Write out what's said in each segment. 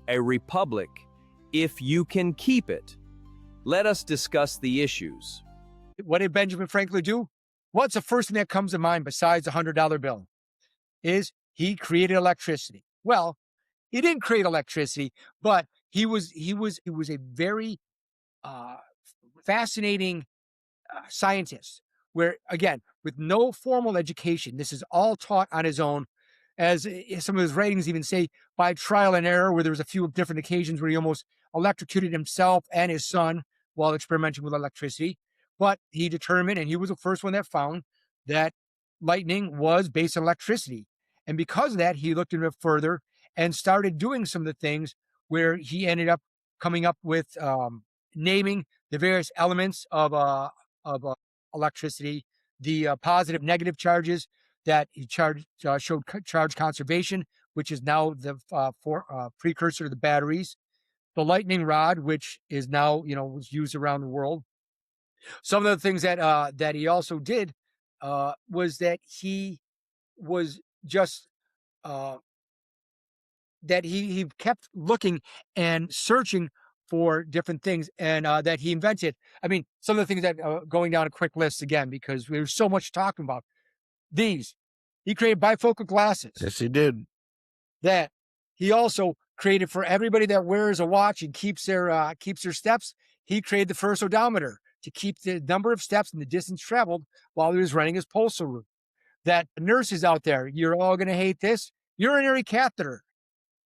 a republic, if you can keep it. Let us discuss the issues. What did Benjamin Franklin do? What's the first thing that comes to mind besides the $100 bill? Is he created electricity. Well, he didn't create electricity, but he was a very fascinating scientist. Where again, with no formal education, this is all taught on his own. As some of his writings even say, by trial and error, where there was a few different occasions where he almost electrocuted himself and his son while experimenting with electricity. But he determined, and he was the first one that found that lightning was based on electricity. And because of that, he looked into it further and started doing some of the things where he ended up coming up with naming the various elements of electricity, the positive, negative charges that he showed charge conservation, which is now the precursor to the batteries, the lightning rod, which is now was used around the world. Some of the things that he also did was that he was just that he kept looking and searching for different things, and that he invented. I mean, some of the things that going down a quick list again, because there's so much talking about these. He created bifocal glasses. Yes, he did. That he also created for everybody that wears a watch and keeps their steps. He created the first odometer to keep the number of steps and the distance traveled while he was running his postal route. That nurses out there, you're all going to hate this. Urinary catheter.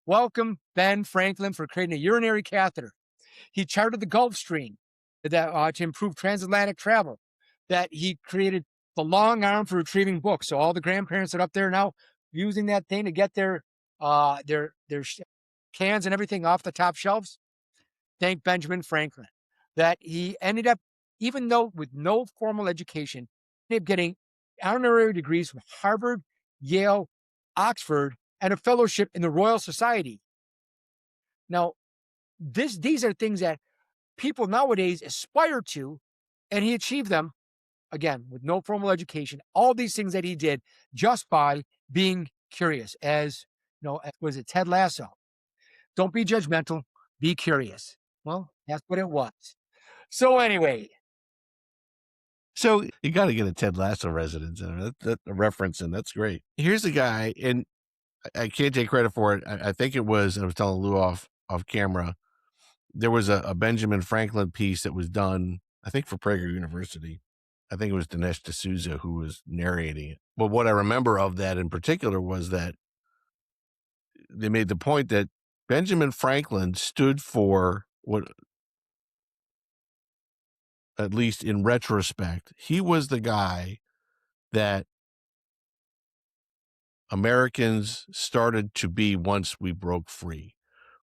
Welcome, Ben Franklin, for creating a urinary catheter. He charted the Gulf Stream that to improve transatlantic travel. That he created the long arm for retrieving books. So all the grandparents that are up there now using that thing to get their cans and everything off the top shelves. Thank Benjamin Franklin. That he ended up, even though with no formal education, ended up getting honorary degrees from Harvard, Yale, Oxford, and a fellowship in the Royal Society. Now, these are things that people nowadays aspire to, and he achieved them, again, with no formal education. All these things that he did just by being curious. As was it Ted Lasso? Don't be judgmental, be curious. Well, that's what it was. So anyway. So you got to get a Ted Lasso reference in reference, and that's great. Here's a guy, and I can't take credit for it. I think it was, and I was telling Lou off camera, there was a Benjamin Franklin piece that was done, I think, for Prager University. I think it was Dinesh D'Souza who was narrating it. But what I remember of that in particular was that they made the point that Benjamin Franklin stood for what, at least in retrospect, he was the guy that Americans started to be once we broke free.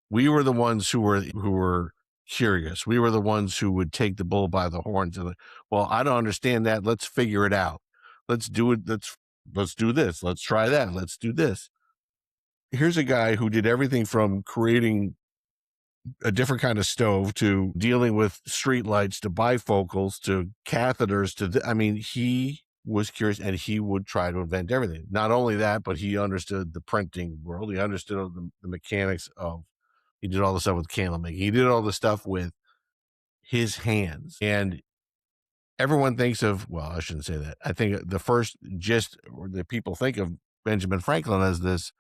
We were the ones who were curious. We were the ones who would take the bull by the horns and, well, I don't understand that. Let's figure it out. Let's do it. Let's do this. Let's try that. Let's do this. Here's a guy who did everything from creating a different kind of stove to dealing with streetlights to bifocals to catheters he was curious, and he would try to invent everything. Not only that, but he understood the printing world. He understood the mechanics of, he did all the stuff with candle making. He did all the stuff with his hands. And everyone thinks of, well, I shouldn't say that. I think the first gist, or the people think of Benjamin Franklin as this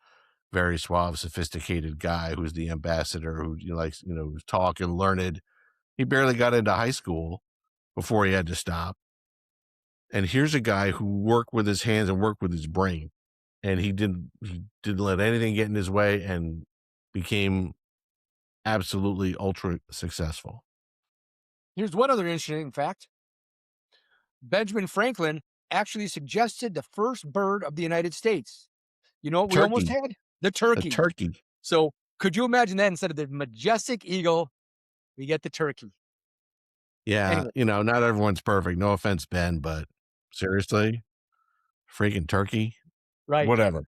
very suave, sophisticated guy who's the ambassador, who likes, talk and learned. He barely got into high school before he had to stop. And here's a guy who worked with his hands and worked with his brain. And he didn't let anything get in his way and became absolutely ultra successful. Here's one other interesting fact. Benjamin Franklin actually suggested the first bird of the United States. You know what we almost had? The turkey. The turkey. So could you imagine that instead of the majestic eagle, we get the turkey? Yeah, anyway. Not everyone's perfect. No offense, Ben, but seriously, freaking turkey? Right. Whatever.